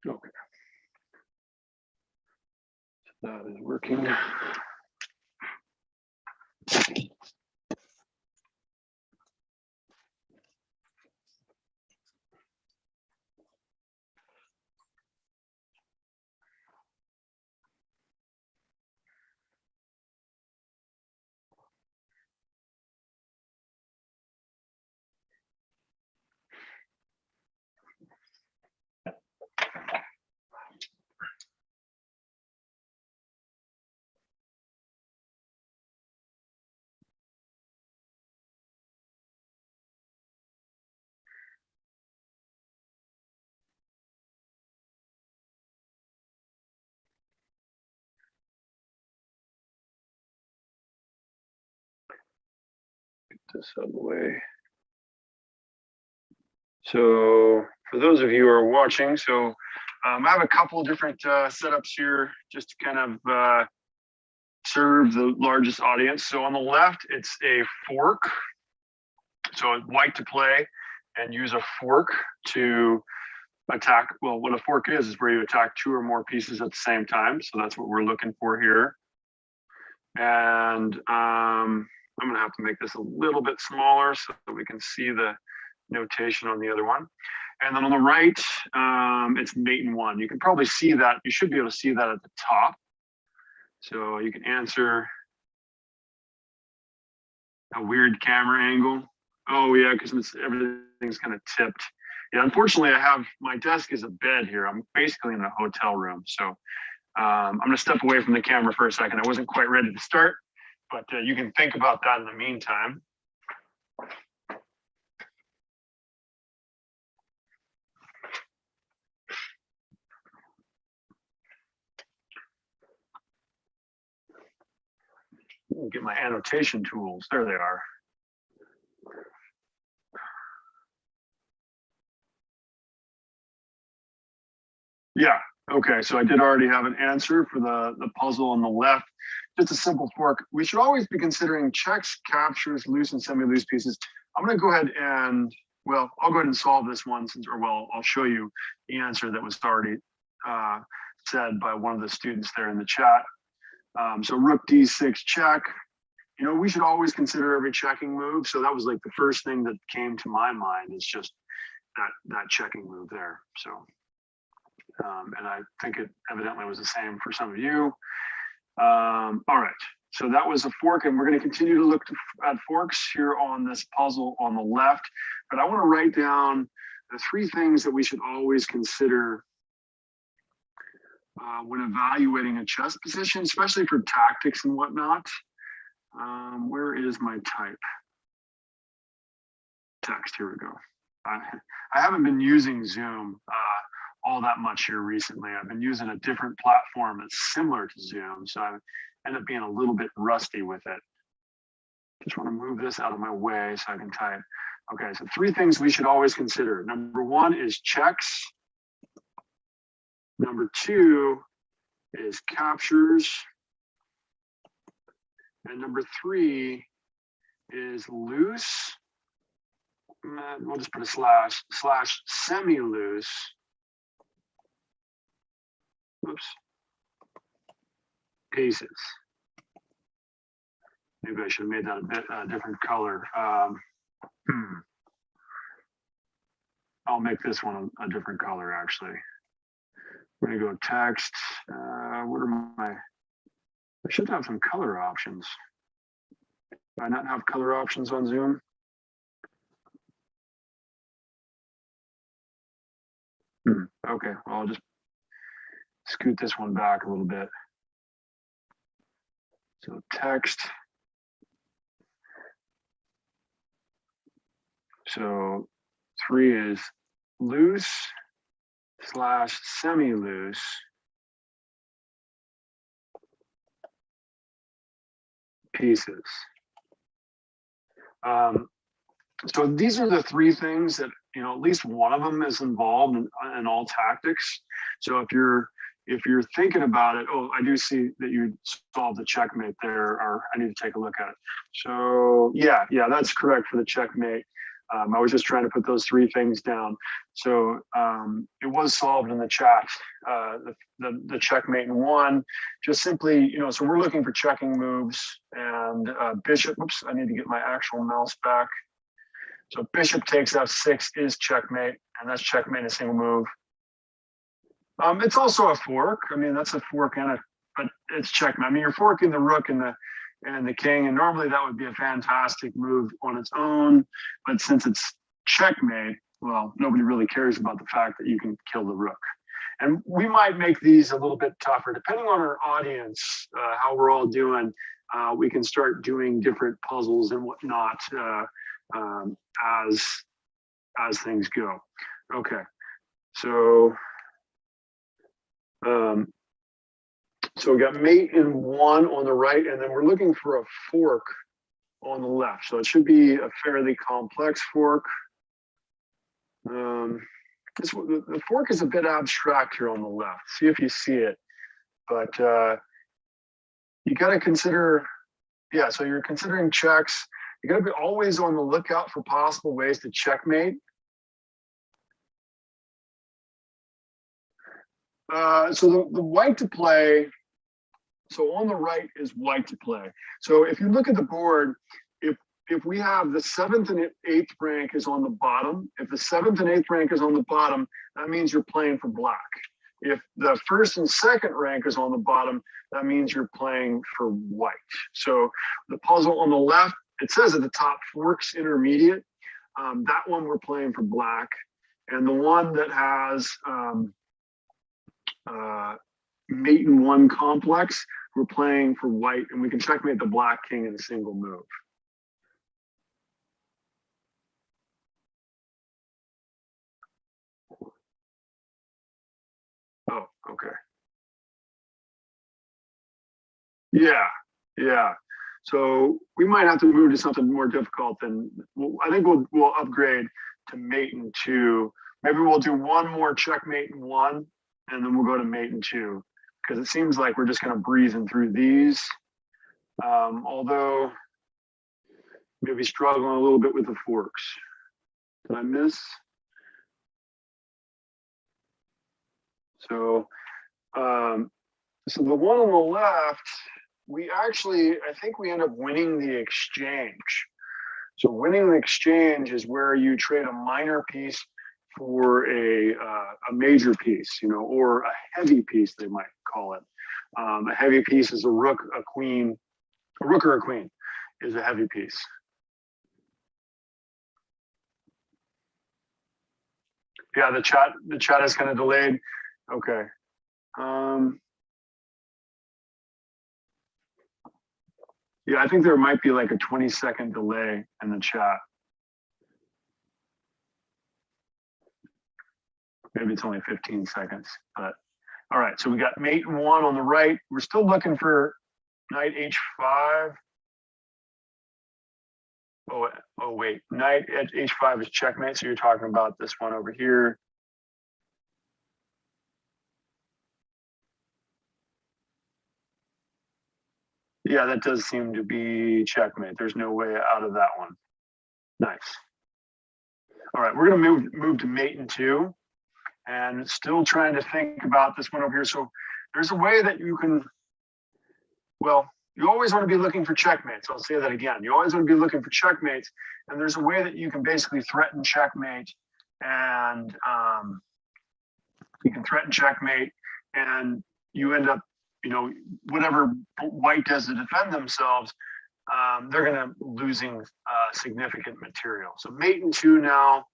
Okay. That is working. Get this out of the way. So for those of you who are watching, so I have a couple of different setups here just to kind of serve the largest audience. So on the left, it's a fork. So I'd like to play and use a fork to attack. Well, what a fork is where you attack 2 or more pieces at the same time. So that's what we're looking for here. And I'm gonna have to make this a little bit smaller so that we can see the notation on the other one. And then on the right, it's mate and 1. You can probably see that. You should be able to see that at the top. So you can answer a weird camera angle. Oh yeah, because everything's kind of tipped. Yeah, unfortunately, my desk is a bed here. I'm basically in a hotel room. So I'm gonna step away from the camera for a second. I wasn't quite ready to start, but you can think about that in the meantime. Get my annotation tools. There they are. Yeah, okay, so I did already have an answer for the puzzle on the left. Just a simple fork. We should always be considering checks, captures, loose and semi-loose pieces. I'm gonna go ahead and, well, I'll go ahead and solve this one I'll show you the answer that was already said by one of the students there in the chat. So rook d6 check. You know, we should always consider every checking move. So that was like the first thing that came to my mind is just that checking move there. So, and I think it evidently was the same for some of you. All right, so that was a fork, and we're going to continue to look at forks here on this puzzle on the left. But I want to write down the 3 things that we should always consider when evaluating a chess position, especially for tactics and whatnot. Where is my type? Text, here we go. I haven't been using Zoom all that much here recently. I've been using a different platform that's similar to Zoom, so I end up being a little bit rusty with it. Just want to move this out of my way so I can type. Okay, so 3 things we should always consider. Number 1 is checks. Number 2 is captures. And number 3 is loose. We'll just put a slash semi-loose. Oops. Pieces. Maybe I should have made that a bit different color. I'll make this one a different color, actually. We're gonna go text. What are my? I should have some color options. Do I not have color options on Zoom? Okay, well, I'll just scoot this one back a little bit. So text. So 3 is loose slash semi-loose. Pieces. So these are the 3 things that, you know, at least one of them is involved in all tactics. So if you're thinking about it, oh, I do see that you solved the checkmate there, or I need to take a look at it. So yeah, that's correct for the checkmate. I was just trying to put those three things down. So it was solved in the chat, the checkmate in one, just simply, so we're looking for checking moves and bishop, oops, I need to get my actual mouse back. So bishop takes f6 is checkmate, and that's checkmate in a single move. It's also a fork. I mean, that's a fork but it's checkmate. I mean, you're forking the rook and the king, and normally that would be a fantastic move on its own. But since it's checkmate, well, nobody really cares about the fact that you can kill the rook. And we might make these a little bit tougher, depending on our audience, how we're all doing. We can start doing different puzzles and whatnot as things go. Okay, so. So we got mate in one on the right, and then we're looking for a fork on the left. So it should be a fairly complex fork. The fork is a bit abstract here on the left. See if you see it. But you got to consider, yeah, so you're considering checks. You got to be always on the lookout for possible ways to checkmate. So the white to play, so on the right is white to play. So if you look at the board, if we have the 7th and 8th rank is on the bottom, if the 7th and 8th rank is on the bottom, that means you're playing for black. If the 1st and 2nd rank is on the bottom, that means you're playing for white. So the puzzle on the left, it says at the top, forks intermediate. That one we're playing for black. And the one that has mate in one complex, we're playing for white, and we can checkmate the black king in a single move. Oh, okay. Yeah. So we might have to move to something more difficult than, I think we'll upgrade to mate in two. Maybe we'll do one more checkmate in one, and then we'll go to mate in two, because it seems like we're just going to breezing through these. Although maybe struggling a little bit with the forks. Did I miss? So, so the one on the left, we actually, I think we end up winning the exchange. So winning the exchange is where you trade a minor piece for a major piece, or a heavy piece, they might call it. A heavy piece is a rook, a queen, a rook or a queen is a heavy piece. Yeah, the chat is kind of delayed. Okay. Yeah, I think there might be like a 20-second delay in the chat. Maybe it's only 15 seconds, but all right. So we got mate in one on the right. We're still looking for knight h5. Oh wait, knight at h5 is checkmate. So you're talking about this one over here. Yeah, that does seem to be checkmate. There's no way out of that one. Nice. All right, we're gonna move to mate in two, and still trying to think about this one over here. So there's a way that you can, well, you always want to be looking for checkmates. I'll say that again. You always want to be looking for checkmates, and there's a way that you can basically threaten checkmate, and you can threaten checkmate, and you end up, whatever white does to defend themselves, they're going to losing significant material. So mate in two now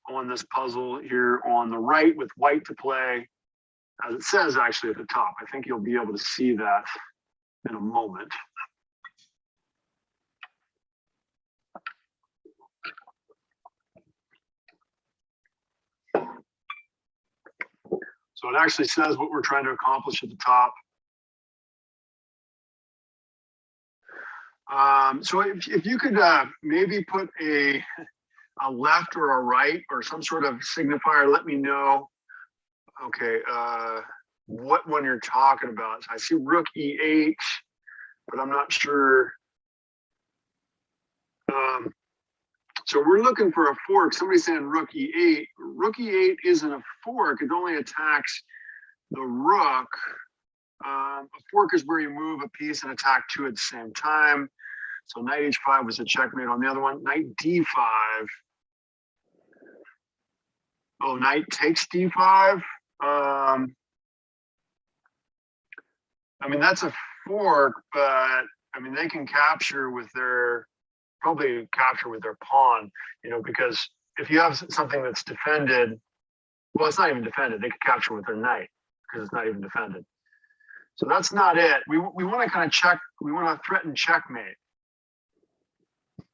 on this puzzle here on the right with white to play, as it says actually at the top. I think you'll be able to see that in a moment. So it actually says what we're trying to accomplish at the top. So if you could maybe put a left or a right or some sort of signifier, let me know. Okay, what one you're talking about. So I see rook e8, but I'm not sure. So we're looking for a fork. Somebody's saying rook e8. Rook e8 isn't a fork. It only attacks the rook. A fork is where you move a piece and attack two at the same time. So knight h5 was a checkmate on the other one. Knight d5. Oh, knight takes d5. I mean, that's a fork, but I mean, they can capture with their, probably capture with their pawn, you know, because if you have something that's defended, well, it's not even defended. They could capture with their knight because it's not even defended. So that's not it. We want to kind of check, we want to threaten checkmate.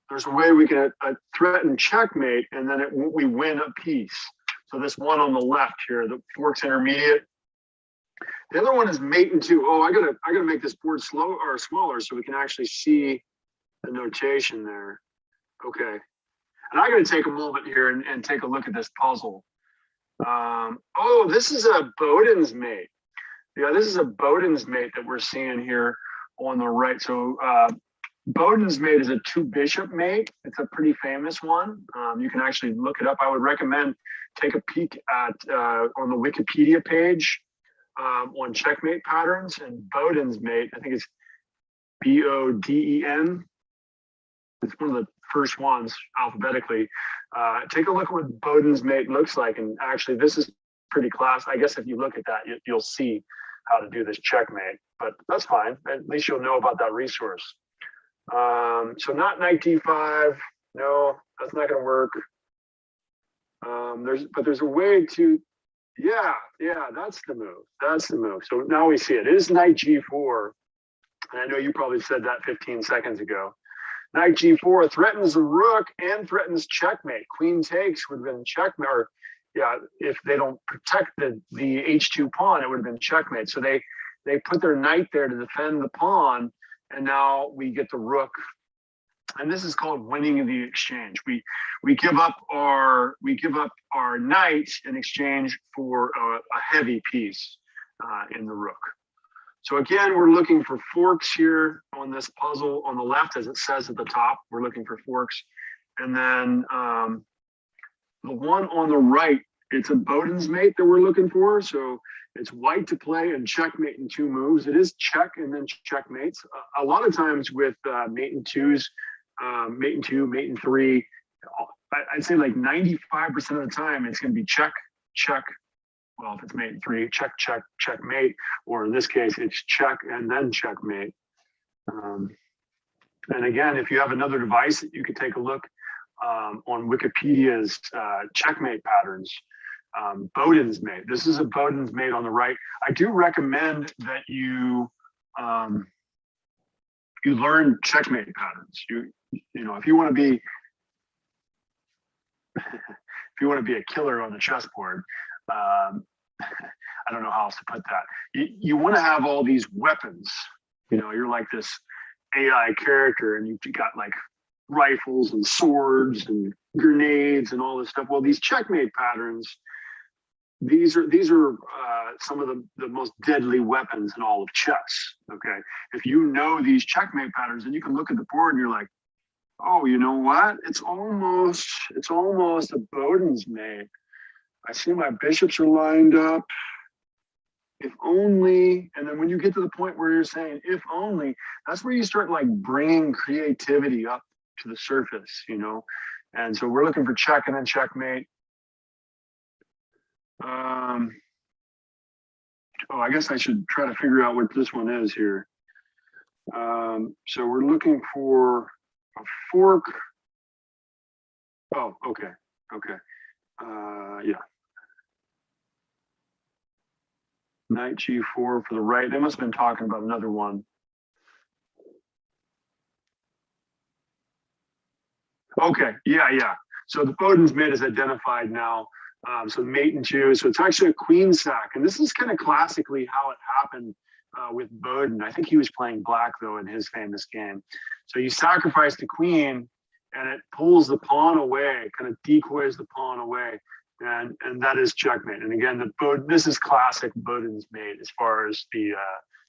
There's a way we can threaten checkmate and then we win a piece. So this one on the left here, the fork's intermediate. The other one is mate and two. Oh, I gotta make this board slow or smaller so we can actually see the notation there. Okay. And I'm gonna take a moment here and take a look at this puzzle. Oh, this is a Bowden's mate. Yeah, this is a Bowden's mate that we're seeing here on the right. So Bowden's mate is a two bishop mate. It's a pretty famous one. You can actually look it up. I would recommend take a peek at on the Wikipedia page on checkmate patterns, and Bowden's mate, I think it's Boden. It's one of the first ones alphabetically. Take a look at what Bowden's mate looks like. And actually this is pretty class. I guess if you look at that, you'll see how to do this checkmate, but that's fine. At least you'll know about that resource. So not knight d5. No, that's not going to work. There's a way to, yeah, that's the move. That's the move. So now we see it. It is knight g4. And I know you probably said that 15 seconds ago. Knight g4 threatens the rook and threatens checkmate. Queen takes would have been checkmate, or yeah, if they don't protect the h2 pawn, it would have been checkmate. So they put their knight there to defend the pawn, and now we get the rook. And this is called winning the exchange. We give up our knight in exchange for a heavy piece in the rook. So again, we're looking for forks here on this puzzle on the left, as it says at the top. We're looking for forks, and then the one on the right, it's a Bowden's mate that we're looking for. So it's white to play and checkmate in two moves. It is check and then checkmates. A lot of times with mate and twos, mate and two, mate and three, I'd say like 95% of the time it's going to be check, check. Well, if it's mate and three, check, check, checkmate, or in this case, it's check and then checkmate. And again, if you have another device that you could take a look on Wikipedia's checkmate patterns, Bowden's mate. This is a Bowden's mate on the right. I do recommend that you learn checkmate patterns. You know, if you want to be if you want to be a killer on the chessboard, I don't know how else to put that. You want to have all these weapons. You know, you're like this AI character, and you've got like rifles and swords and grenades and all this stuff. Well, these checkmate patterns, these are some of the most deadly weapons in all of chess. Okay, if you know these checkmate patterns, then you can look at the board and you're like, oh, you know what? It's almost a Bowden's mate. I see my bishops are lined up. If only, and then when you get to the point where you're saying if only, that's where you start like bringing creativity up to the surface, you know. And so we're looking for check and then checkmate. Oh, I guess I should try to figure out what this one is here. So we're looking for a fork. Oh, okay. Yeah. Knight g4 for the right. They must have been talking about another one. Okay, yeah. So the Bowden's mate is identified now. So mate and two. So it's actually a queen sack. And this is kind of classically how it happened with Bowden. I think he was playing black, though, in his famous game. So you sacrifice the queen, and it pulls the pawn away, kind of decoys the pawn away. And that is checkmate. And again, this is classic Bowden's mate as far as the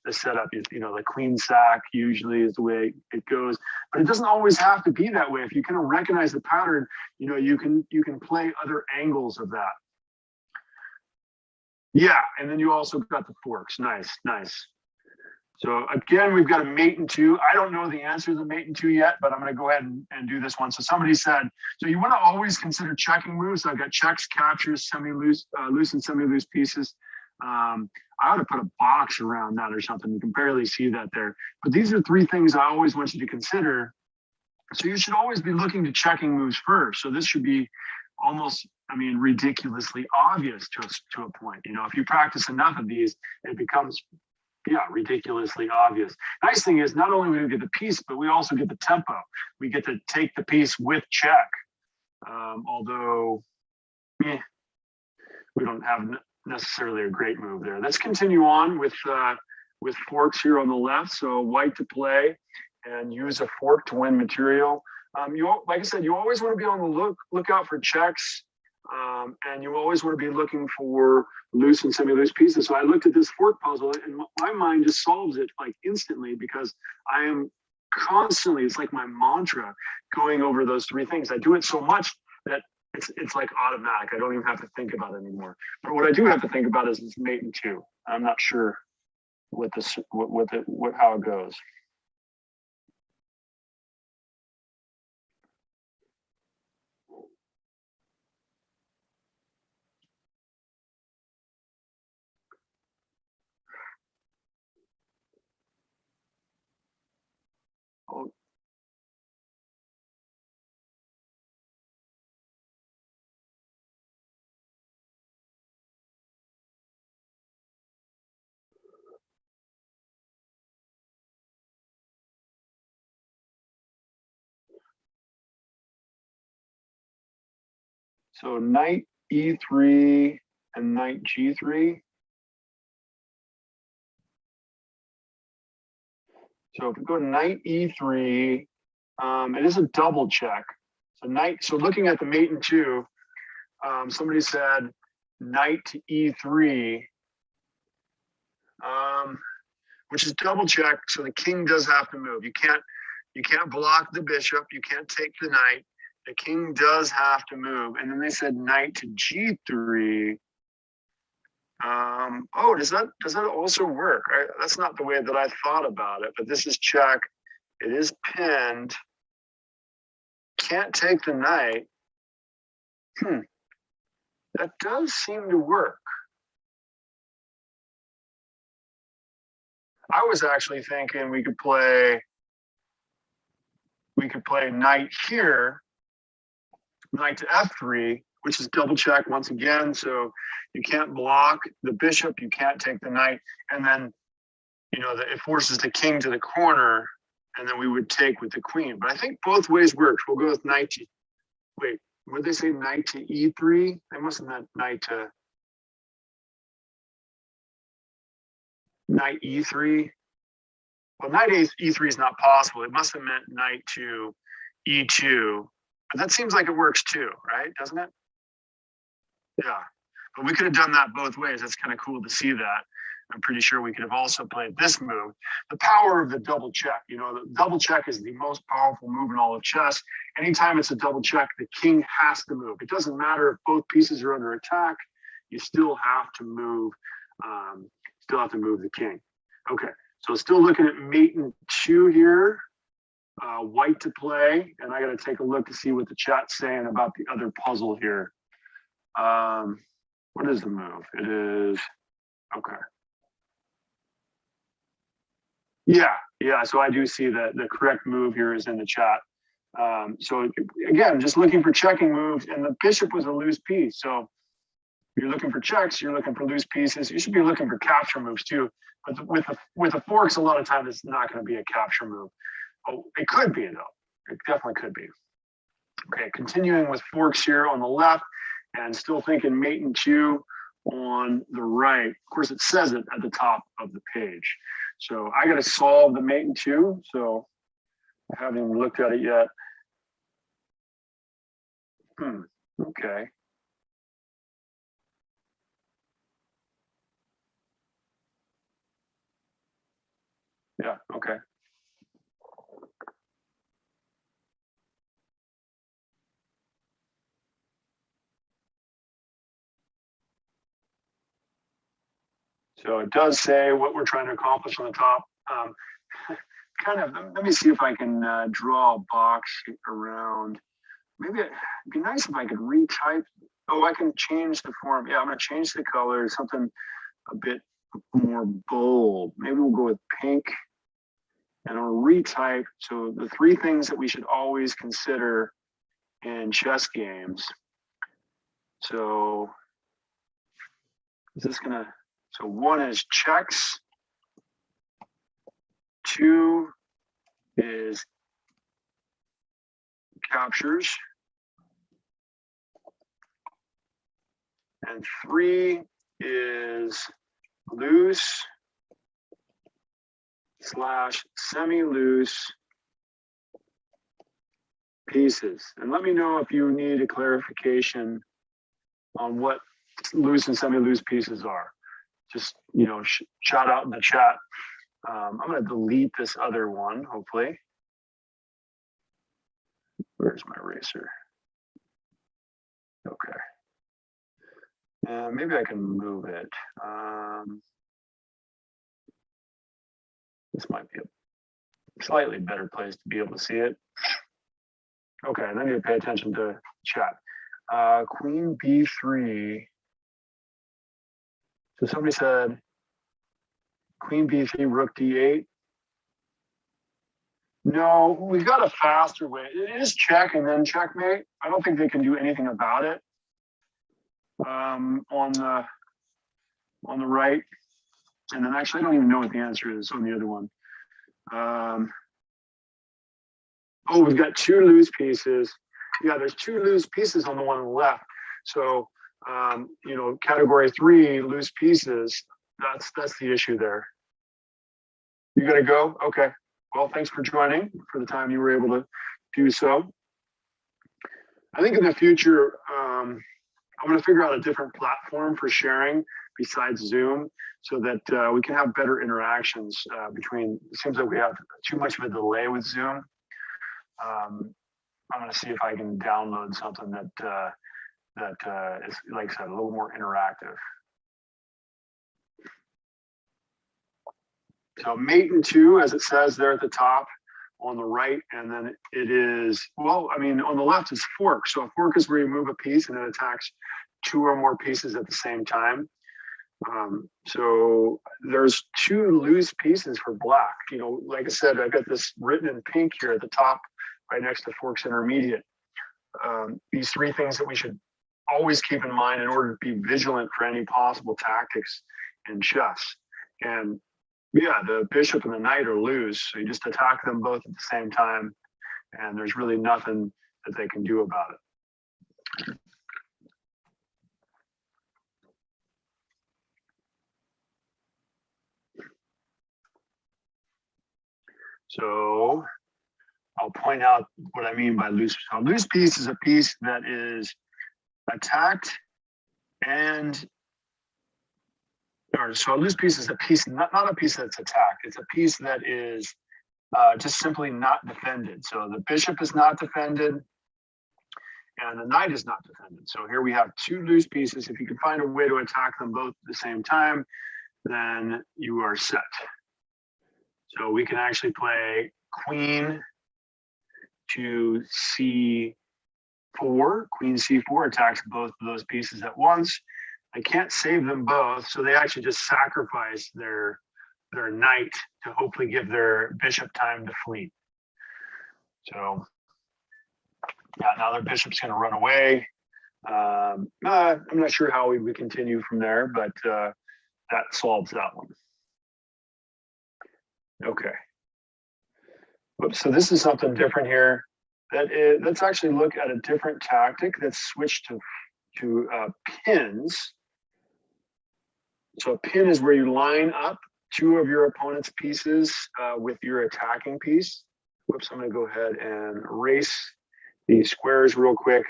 the setup. You know, the queen sack usually is the way it goes, but it doesn't always have to be that way. If you kind of recognize the pattern, you know, you can play other angles of that. Yeah, and then you also got the forks. Nice, nice. So again, we've got a mate and two. I don't know the answer to the mate and two yet, but I'm going to go ahead and do this one. So somebody said, so you want to always consider checking moves. So I've got checks, captures, semi-loose, loose and semi-loose pieces. I ought to put a box around that or something. You can barely see that there. But these are three things I always want you to consider. So you should always be looking to checking moves first. So this should be almost, I mean, ridiculously obvious to a point. You know, if you practice enough of these, it becomes, yeah, ridiculously obvious. Nice thing is, not only do we get the piece, but we also get the tempo. We get to take the piece with check. Although, we don't have necessarily a great move there. Let's continue on with forks here on the left. So white to play and use a fork to win material. Like I said, you always want to be on the lookout for checks. And you always want to be looking for loose and semi-loose pieces. So I looked at this fork puzzle and my mind just solves it like instantly, because I am constantly, it's like my mantra, going over those three things. I do it so much that it's like automatic. I don't even have to think about it anymore. But what I do have to think about is this mate and two. I'm not sure how it goes. Oh, so knight E3 and knight G3. So if we go knight E3, it is a double check. So knight, so looking at the mate and two, somebody said knight to E3, which is double check. So the king does have to move. You can't block the bishop. You can't take the knight. The king does have to move. And then they said knight to G3. Oh, does that also work? That's not the way that I thought about it, but this is check. It is pinned. Can't take the knight. That does seem to work. I was actually thinking we could play knight here, knight to F3, which is double check once again. So you can't block the bishop, you can't take the knight, and then, you know, it forces the king to the corner, and then we would take with the queen. But I think both ways works. We'll go with knight to, wait, what did they say, knight to E3? They must have meant knight to knight E3. Well, knight E3 is not possible. It must have meant knight to E2. But that seems like it works too, right? Doesn't it? Yeah. But we could have done that both ways. That's kind of cool to see that. I'm pretty sure we could have also played this move. The power of the double check. You know, the double check is the most powerful move in all of chess. Anytime it's a double check, the king has to move. It doesn't matter if both pieces are under attack. You still have to move. The king. Okay. So still looking at mate and two here. White to play, and I got to take a look to see what the chat's saying about the other puzzle here. What is the move? It is, okay. Yeah, so I do see that the correct move here is in the chat. So again, just looking for checking moves, and the bishop was a loose piece. So if you're looking for checks, you're looking for loose pieces. You should be looking for capture moves too. But with the forks, a lot of times it's not going to be a capture move. Oh, it could be though. It definitely could be. Okay, continuing with forks here on the left, and still thinking mate and two on the right. Of course, it says it at the top of the page. So I got to solve the mate and two. So I haven't even looked at it yet. Okay. Yeah, okay. So it does say what we're trying to accomplish on the top. Kind of, let me see if I can draw a box around. Maybe it'd be nice if I could retype. Oh, I can change the form. Yeah, I'm going to change the color, something a bit more bold. Maybe we'll go with pink and I'll retype. So the three things that we should always consider in chess games. So is this going to, so one is checks. Two is captures. And three is loose / semi-loose pieces. And let me know if you need a clarification on what loose and semi-loose pieces are. Just, shout out in the chat. I'm going to delete this other one, hopefully. Where's my eraser? Okay. Maybe I can move it. This might be a slightly better place to be able to see it. Okay, and then you pay attention to chat. Queen B3. So somebody said Queen B3, Rook D8. No, we've got a faster way. It is check and then checkmate. I don't think they can do anything about it. On the right, and then actually I don't even know what the answer is on the other one. Oh, we've got two loose pieces. Yeah, there's two loose pieces on the one on the left. So category 3 loose pieces. That's the issue there. You gotta go? Okay. Well, thanks for joining for the time you were able to do so. I think in the future, I'm going to figure out a different platform for sharing besides Zoom so that we can have better interactions between. It seems like we have too much of a delay with Zoom. I'm going to see if I can download something that is, like I said, a little more interactive. So mate and 2, as it says there at the top on the right, and then it is, well, I mean, on the left is fork. So a fork is where you move a piece and it attacks 2 or more pieces at the same time. So there's 2 loose pieces for black. Like I said, I've got this written in pink here at the top, right next to forks intermediate. These 3 things that we should always keep in mind in order to be vigilant for any possible tactics in chess. And yeah, the bishop and the knight are loose. So you just attack them both at the same time, and there's really nothing that they can do about it. So I'll point out what I mean by loose. So a loose piece is a piece that is attacked so a loose piece is a piece, not a piece that's attacked. It's a piece that is just simply not defended. So the bishop is not defended and the knight is not defended. So here we have 2 loose pieces. If you can find a way to attack them both at the same time, then you are set. So we can actually play queen to c4. Queen c4 attacks both of those pieces at once. I can't save them both, so they actually just sacrifice their knight to hopefully give their bishop time to flee. So yeah, now their bishop's going to run away. I'm not sure how we continue from there, but that solves that one. Okay. Oops, so this is something different here. Let's actually look at a different tactic that's switched to pins. So a pin is where you line up 2 of your opponent's pieces with your attacking piece. Whoops, I'm going to go ahead and erase these squares real quick.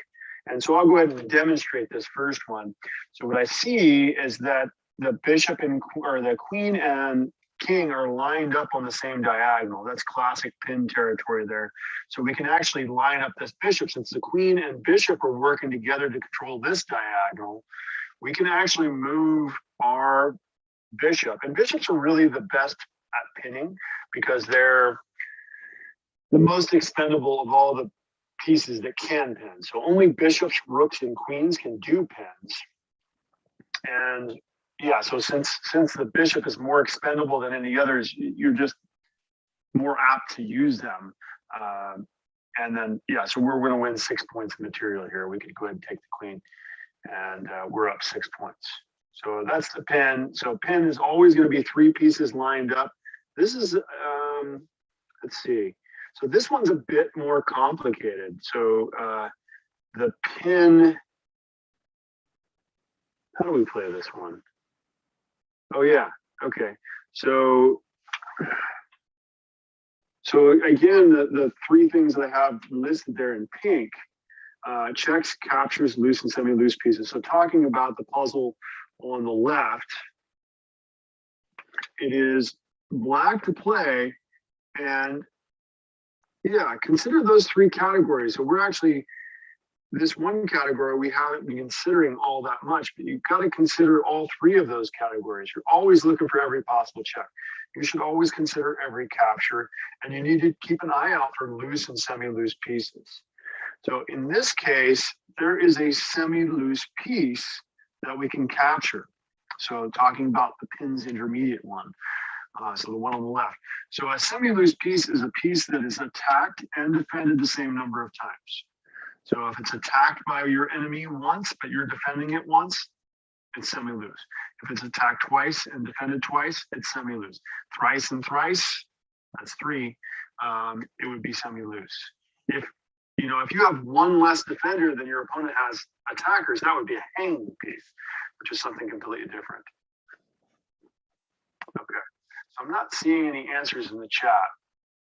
And so I'll go ahead and demonstrate this first one. So what I see is that the bishop or the queen and king are lined up on the same diagonal. That's classic pin territory there. So we can actually line up this bishop. Since the queen and bishop are working together to control this diagonal, we can actually move our bishop. And bishops are really the best at pinning because they're the most expendable of all the pieces that can pin. So only bishops, rooks, and queens can do pins. And yeah, so since the bishop is more expendable than any others, you're just more apt to use them. And then, yeah, so we're going to win 6 points of material here. We could go ahead and take the queen, and we're up 6 points. So that's the pin. So pin is always going to be 3 pieces lined up. This is, let's see. So this one's a bit more complicated. So the pin, how do we play this one? Oh yeah, okay. So again, the 3 things that I have listed there in pink, checks, captures, loose and semi-loose pieces. So talking about the puzzle on the left, it is black to play, and yeah, consider those 3 categories. So we're actually, this one category, we haven't been considering all that much, but you've got to consider all 3 of those categories. You're always looking for every possible check. You should always consider every capture, and you need to keep an eye out for loose and semi-loose pieces. So in this case, there is a semi-loose piece that we can capture. So talking about the pin's intermediate one, so the one on the left. So a semi-loose piece is a piece that is attacked and defended the same number of times. So if it's attacked by your enemy once, but you're defending it once, it's semi-loose. If it's attacked twice and defended twice, it's semi-loose. Thrice and thrice, that's 3, it would be semi-loose. If you have 1 less defender than your opponent has attackers, that would be a hanging piece, which is something completely different. Okay, so I'm not seeing any answers in the chat.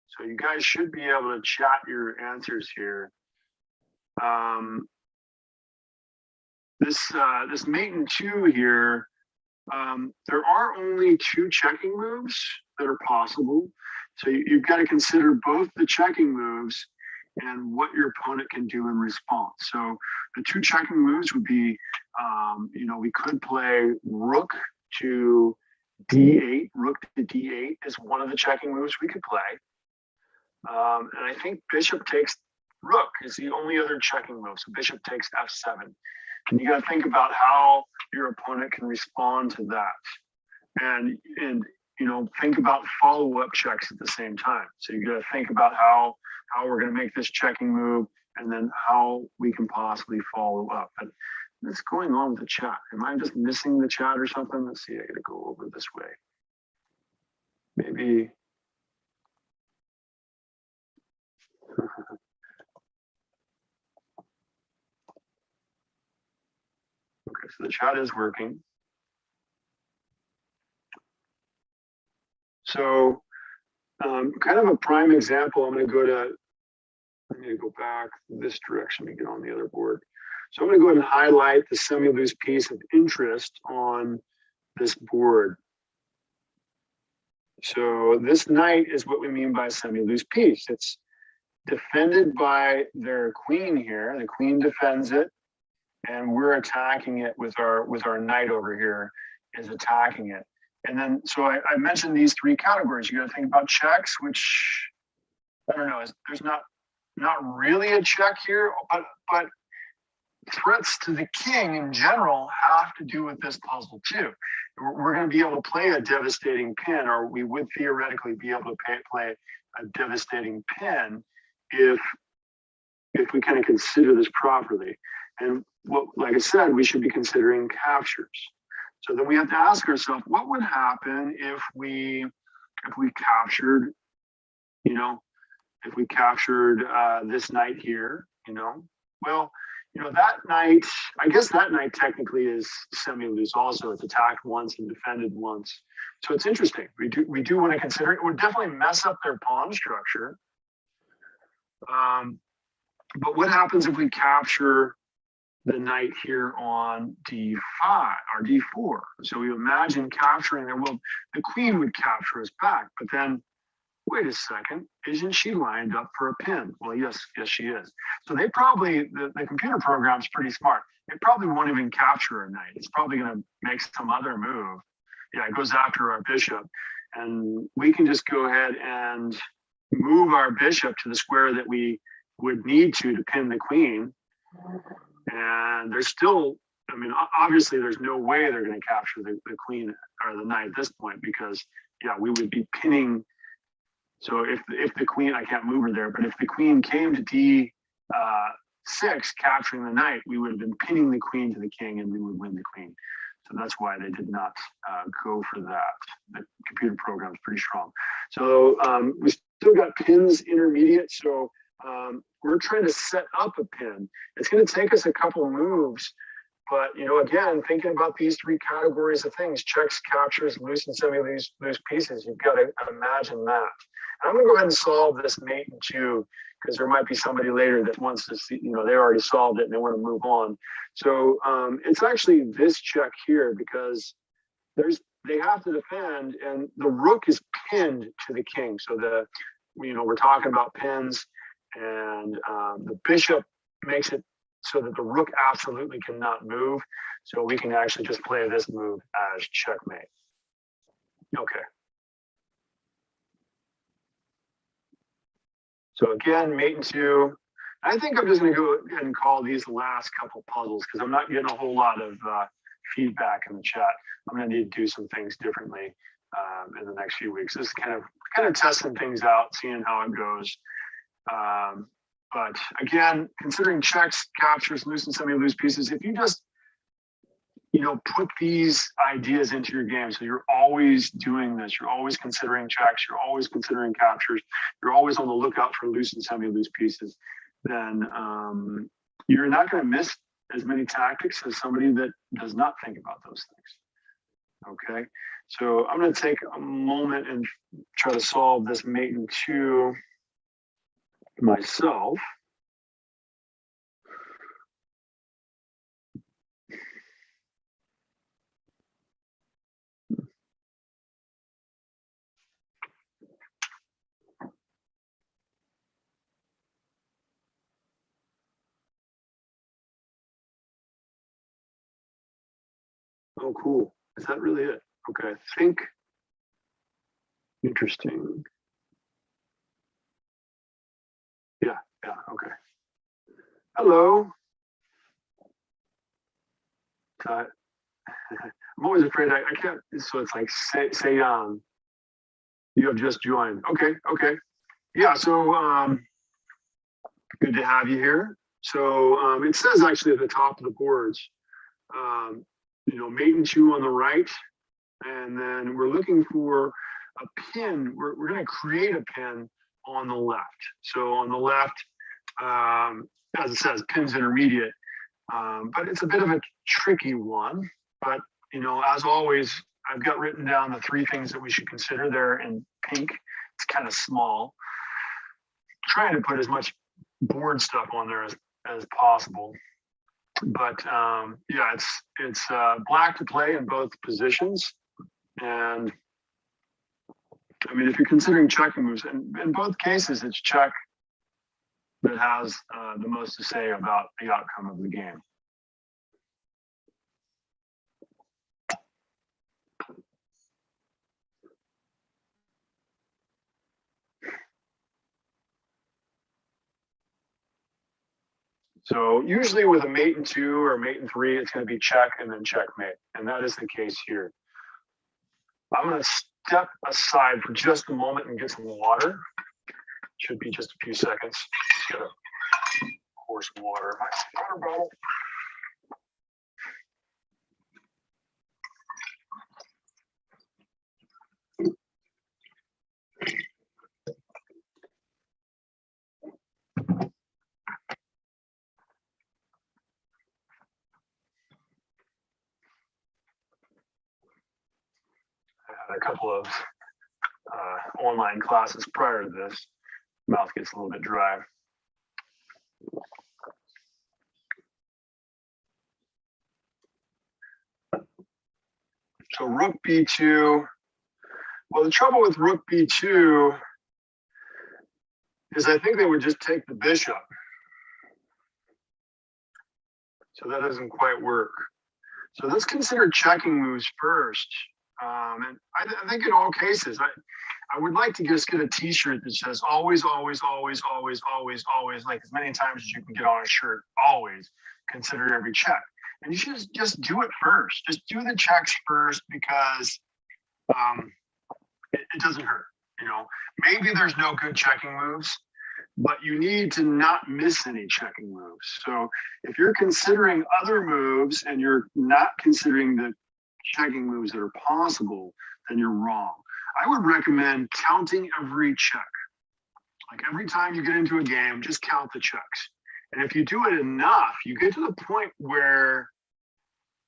So you guys should be able to chat your answers here. This mate in 2 here, there are only 2 checking moves that are possible. So you've got to consider both the checking moves and what your opponent can do in response. So the 2 checking moves would be, we could play rook to d8. Rook to d8 is one of the checking moves we could play. And I think bishop takes rook is the only other checking move. So bishop takes f7. And you got to think about how your opponent can respond to that. And think about follow-up checks at the same time. So you got to think about how we're going to make this checking move and then how we can possibly follow up. But what's going on with the chat? Am I just missing the chat or something? Let's see, I got to go over this way. Maybe. Okay, so the chat is working. So kind of a prime example, I'm going to go back this direction to get on the other board. So I'm going to go ahead and highlight the semi-loose piece of interest on this board. So this knight is what we mean by semi-loose piece. It's defended by their queen here. The queen defends it, and we're attacking it with our knight over here is attacking it. And then, so I mentioned these 3 categories. You got to think about checks, which I don't know, there's not really a check here, but threats to the king in general have to do with this puzzle too. We're going to be able to play a devastating pin, or we would theoretically be able to play a devastating pin if we kind of consider this properly. And like I said, we should be considering captures. So then we have to ask ourselves, what would happen if we captured, if we captured this knight here, well, that knight, I guess that knight technically is semi-loose also. It's attacked once and defended once. So it's interesting. We do want to consider it. It would definitely mess up their pawn structure. But what happens if we capture the knight here on d5 or d4. So we imagine capturing there. Well, the queen would capture us back, but then wait a second, isn't she lined up for a pin? Well, yes, she is. So they probably, the computer program's pretty smart. It probably won't even capture a knight. It's probably going to make some other move. Yeah, it goes after our bishop. And we can just go ahead and move our bishop to the square that we would need to pin the queen. And there's still, I mean, obviously there's no way they're going to capture the queen or the knight at this point because, yeah, we would be pinning. So if the queen, I can't move her there, but if the queen came to d6, capturing the knight, we would have been pinning the queen to the king and we would win the queen. So that's why they did not go for that. The computer program is pretty strong. So we still got pins intermediate. So we're trying to set up a pin. It's going to take us a couple of moves. But, you know, again, thinking about these three categories of things, checks, captures, loose and semi-loose pieces, you've got to imagine that. And I'm going to go ahead and solve this mate and two, because there might be somebody later that wants to see, you know, they already solved it and they want to move on. So it's actually this check here because they have to defend and the rook is pinned to the king. So we're talking about pins and the bishop makes it so that the rook absolutely cannot move. So we can actually just play this move as checkmate. Okay. So again, mate and two. I think I'm just going to go ahead and call these the last couple puzzles because I'm not getting a whole lot of feedback in the chat. I'm going to need to do some things differently in the next few weeks. This is kind of testing things out, seeing how it goes. But again, considering checks, captures, loose and semi-loose pieces, if you just, you know, put these ideas into your game, so you're always doing this, you're always considering checks, you're always considering captures, you're always on the lookout for loose and semi-loose pieces, then you're not going to miss as many tactics as somebody that does not think about those things. Okay, so I'm going to take a moment and try to solve this mate and two myself. Oh, cool. Is that really it? Okay, think. Interesting. Yeah, okay. Hello. I'm always afraid I can't, so it's like say you have just joined. Okay. Yeah, so good to have you here. So it says actually at the top of the boards, you know, mate and two on the right, and then we're looking for a pin. We're going to create a pin on the left. So on the left, as it says, pins intermediate, but it's a bit of a tricky one. But, you know, as always, I've got written down the three things that we should consider there in pink. It's kind of small. Trying to put as much board stuff on there as possible. But yeah, it's black to play in both positions. And I mean, if you're considering checking moves, and in both cases, it's check that has the most to say about the outcome of the game. So usually with a mate and two or mate and three, it's going to be check and then checkmate. And that is the case here. I'm going to step aside for just a moment and get some water. Should be just a few seconds. Just gotta pour some water in my water bottle. I had a couple of online classes prior to this. Mouth gets a little bit dry. So rook b2. Well, the trouble with rook b2 is I think they would just take the bishop. So that doesn't quite work. So let's consider checking moves first. And I think in all cases, I would like to just get a t-shirt that says always, always, always, always, always, always, like as many times as you can get on a shirt, always consider every check. And you should just do it first. Just do the checks first because it doesn't hurt. You know, maybe there's no good checking moves, but you need to not miss any checking moves. So if you're considering other moves and you're not considering the checking moves that are possible, then you're wrong. I would recommend counting every check. Like every time you get into a game, just count the checks. And if you do it enough, you get to the point where,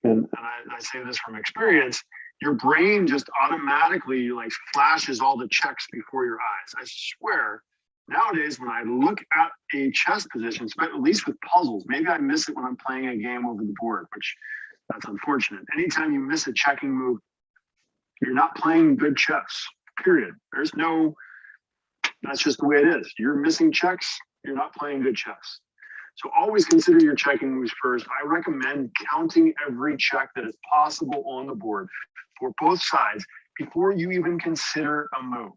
and I say this from experience, your brain just automatically like flashes all the checks before your eyes. I swear, nowadays when I look at a chess position, at least with puzzles, maybe I miss it when I'm playing a game over the board, which that's unfortunate. Anytime you miss a checking move, you're not playing good chess, period. There's no, that's just the way it is. You're missing checks, you're not playing good chess. So always consider your checking moves first. I recommend counting every check that is possible on the board for both sides before you even consider a move.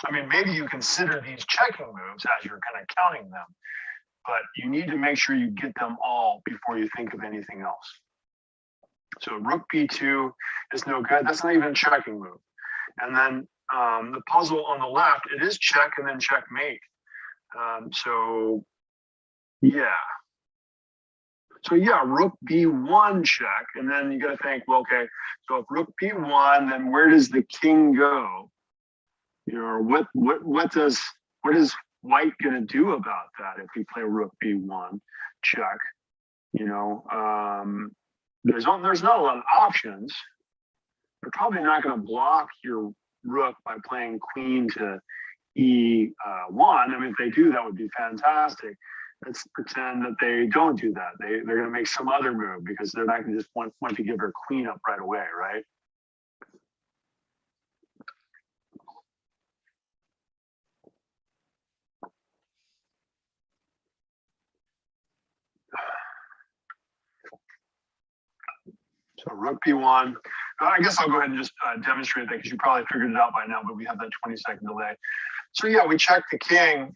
I mean, maybe you consider these checking moves as you're kind of counting them, but you need to make sure you get them all before you think of anything else. So rook b2 is no good. That's not even a checking move. And then the puzzle on the left, it is check and then checkmate. So yeah. So yeah, rook b1 check, and then you got to think, well, okay, so if rook b1, then where does the king go? You know, what is white going to do about that if we play rook b1 check? You know, there's not a lot of options. They're probably not going to block your rook by playing queen to e1. I mean, if they do, that would be fantastic. Let's pretend that they don't do that. They're going to make some other move because they're not going to just want to give their queen up right away, right? So rook b1. I guess I'll go ahead and just demonstrate that because you probably figured it out by now, but we have that 20-second delay. So yeah, we check the king,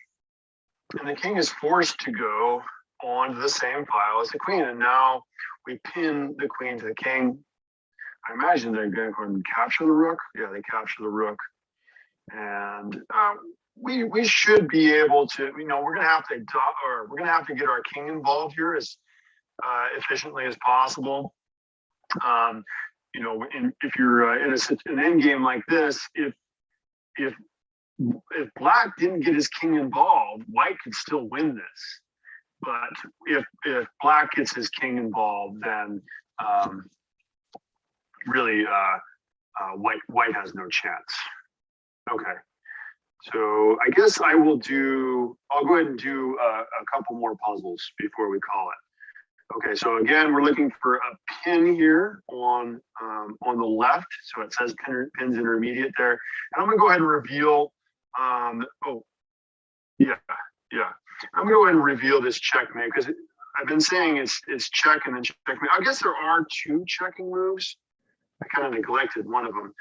and the king is forced to go onto the same file as the queen. And now we pin the queen to the king. I imagine they're going to go and capture the rook. Yeah, they capture the rook. And we should be able to, you know, we're going to have to get our king involved here as efficiently as possible. You know, if you're in an end game like this, if black didn't get his king involved, white could still win this. But if black gets his king involved, then really white has no chance. Okay. So I guess I'll go ahead and do a couple more puzzles before we call it. Okay, so again, we're looking for a pin here on the left. So it says pins intermediate there. And I'm gonna go ahead and reveal, I'm gonna go ahead and reveal this checkmate because I've been saying it's check and then checkmate. I guess there are two checking moves. I kind of neglected one of them.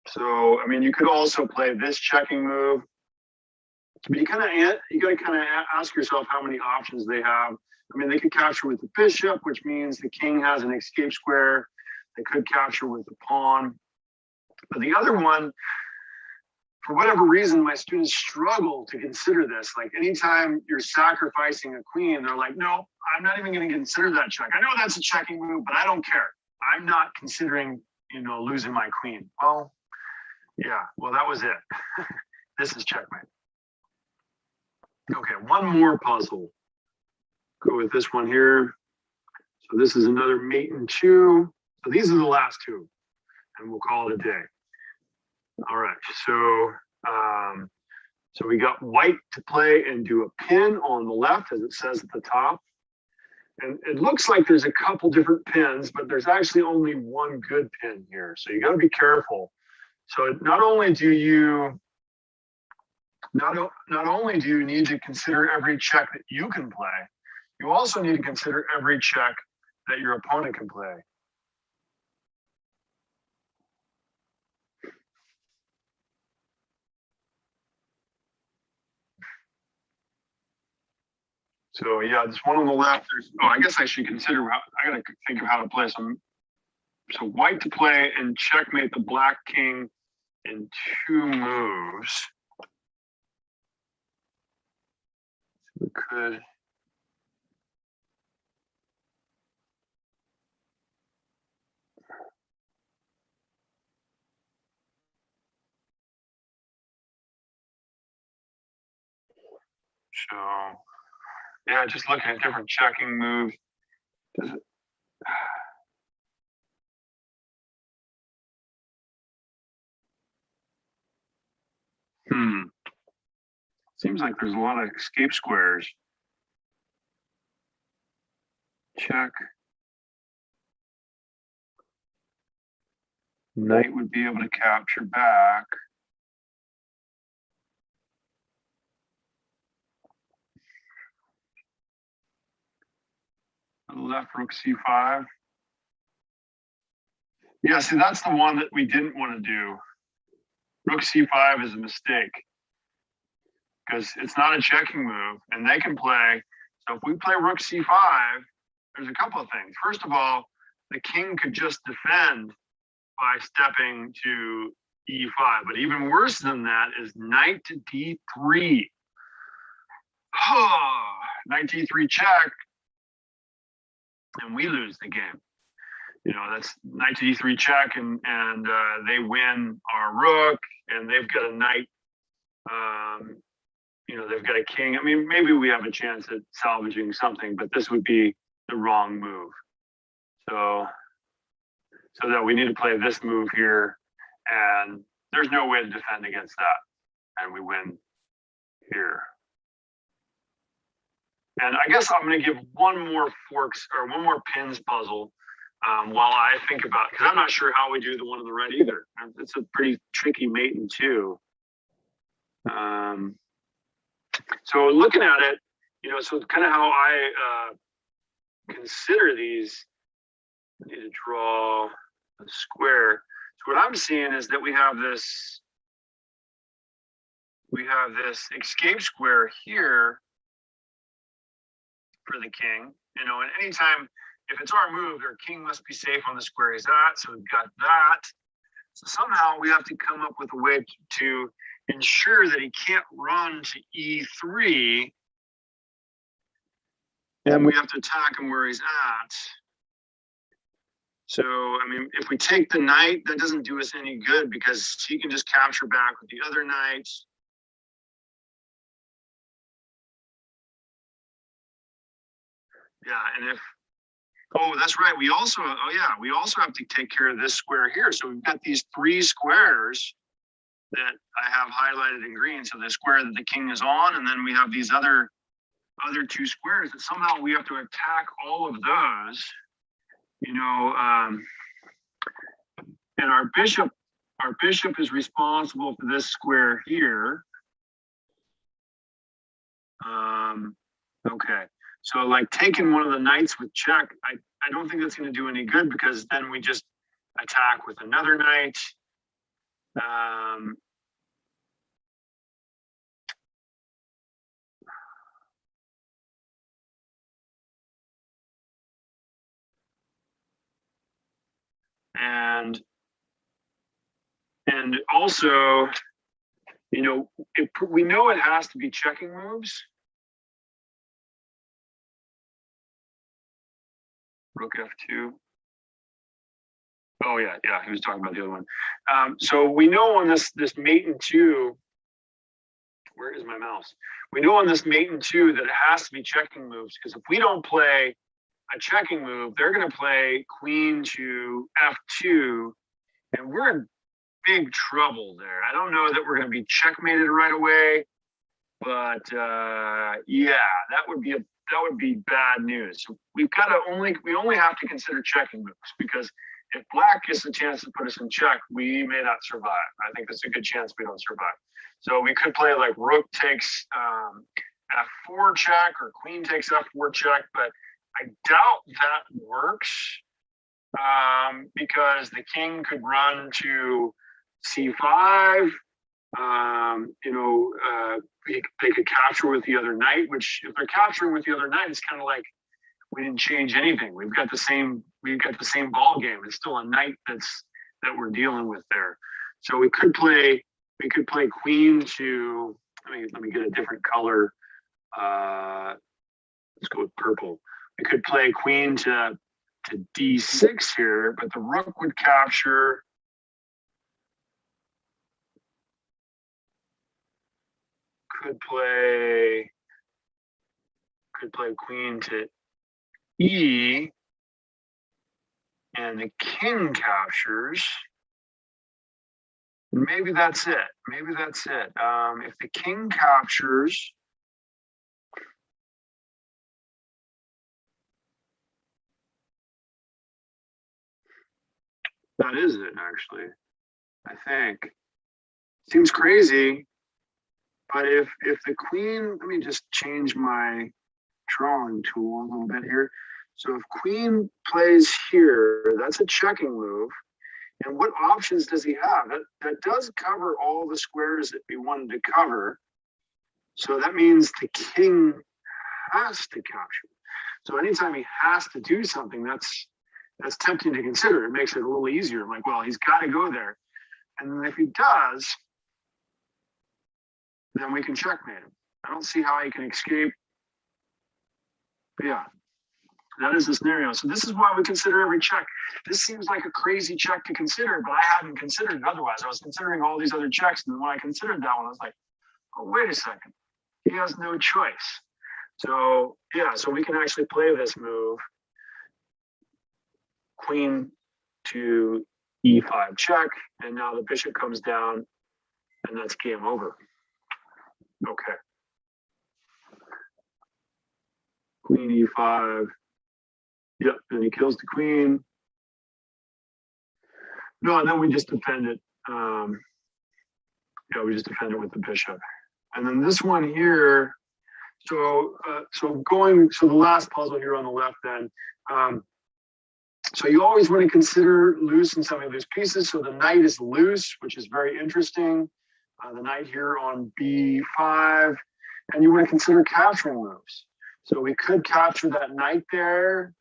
So, I mean, you could also play this checking move, but you gotta kind of ask yourself how many options they have. I mean, they could capture with the bishop, which means the king has an escape square. They could capture with the pawn. But the other one, for whatever reason, my students struggle to consider this. Like anytime you're sacrificing a queen, they're like, no, I'm not even going to consider that check. I know that's a checking move, but I don't care. I'm not considering, you know, losing my queen. Well, yeah, well, that was it. This is checkmate. Okay, one more puzzle. Go with this one here. So this is another mate and two. So these are the last two, and we'll call it a day. All right, so we got white to play and do a pin on the left, as it says at the top. And it looks like there's a couple different pins, but there's actually only one good pin here. So you got to be careful. So not only do you need to consider every check that you can play, you also need to consider every check that your opponent can play. So yeah, this one on the left, I guess I should consider I gotta think of how to play some. So white to play and checkmate the black king in 2 moves. We could. So yeah, just looking at different checking moves. Seems like there's a lot of escape squares. Check. Knight would be able to capture back. Left rook c5. Yeah, see, that's the one that we didn't want to do. Rook c5 is a mistake because it's not a checking move and they can play. So if we play rook c5, there's a couple of things. First of all, the king could just defend by stepping to e5. But even worse than that is knight to d3. Knight d3 check, and we lose the game. You know, that's knight to d3 check, and they win our rook, and they've got a knight. You know, they've got a king. I mean, maybe we have a chance at salvaging something, but this would be the wrong move. So that we need to play this move here, and there's no way to defend against that, and we win here. And I guess I'm going to give one more pins puzzle while I think about, because I'm not sure how we do the one on the right either. It's a pretty tricky mate in 2. So looking at it, you know, so kind of how I consider these, I need to draw a square. So what I'm seeing is that we have this escape square here for the king, you know, and anytime, if it's our move, our king must be safe on the square he's at. So we've got that. So somehow we have to come up with a way to ensure that he can't run to e3. And we have to attack him where he's at. So, I mean, if we take the knight, that doesn't do us any good because he can just capture back with the other knight. Yeah, and if, that's right. We also have to take care of this square here. So we've got these 3 squares that I have highlighted in green. So the square that the king is on, and then we have these other 2 squares that somehow we have to attack all of those, you know, and our bishop is responsible for this square here. Okay. So like taking one of the knights with check, I don't think that's going to do any good because then we just attack with another knight. And also, you know, we know it has to be checking moves. Rook f2. Oh yeah, he was talking about the other one. So we know on this mate in 2, where is my mouse? We know on this mate in 2 that it has to be checking moves because if we don't play a checking move, they're going to play queen to f2, and we're in big trouble there. I don't know that we're going to be checkmated right away, but yeah, that would be a that would be bad news. So we only have to consider checking moves, because if black gets a chance to put us in check, we may not survive. I think there's a good chance we don't survive. So we could play like rook takes f4 check, or queen takes f4 check, but I doubt that works, because the king could run to c5. They could capture with the other knight, which if they're capturing with the other knight, it's kind of like we didn't change anything. We've got the same ball game. It's still a knight that we're dealing with there. So we could play queen to, let me get a different color. Let's go with purple. We could play queen to d6 here, but the rook would capture. Could play queen to e, and the king captures. Maybe that's it. If the king captures, that is it, actually. I think. Seems crazy, but if the queen, let me just change my drawing tool a little bit here. So if queen plays here, that's a checking move. And what options does he have? That does cover all the squares that we wanted to cover. So that means the king has to capture. So anytime he has to do something, that's tempting to consider. It makes it a little easier. I'm like, well, he's got to go there. And then if he does, then we can checkmate him. I don't see how he can escape. But yeah, that is the scenario. So this is why we consider every check. This seems like a crazy check to consider, but I hadn't considered it otherwise. I was considering all these other checks, and then when I considered that one, I was like, oh, wait a second. He has no choice. So yeah, so we can actually play this move. Queen to e5 check, and now the bishop comes down, and that's game over. Okay. Queen e5. Yep, and he kills the queen. No, and then we just defend it. We just defend it with the bishop. And then this one here. So the last puzzle here on the left then. So you always want to consider loose and semi-loose pieces. So the knight is loose, which is very interesting. The knight here on b5, and you want to consider capturing moves. So we could capture that knight there,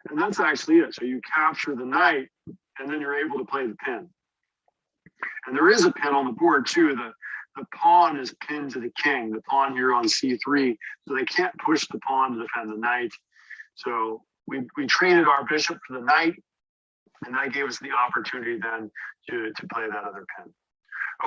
and that's actually it. So you capture the knight, and then you're able to play the pin. And there is a pin on the board too. The pawn is pinned to the king, the pawn here on c3, so they can't push the pawn to defend the knight. So we traded our bishop for the knight, and that gave us the opportunity then to play that other pin.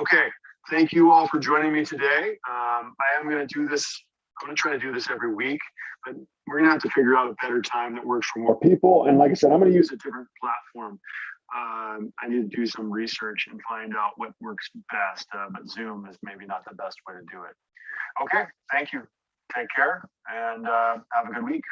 Okay, thank you all for joining me today. I am going to do this. I'm going to try to do this every week, but we're going to have to figure out a better time that works for more people. And like I said, I'm going to use a different platform. I need to do some research and find out what works best, but Zoom is maybe not the best way to do it. Okay, thank you. Take care, and have a good week.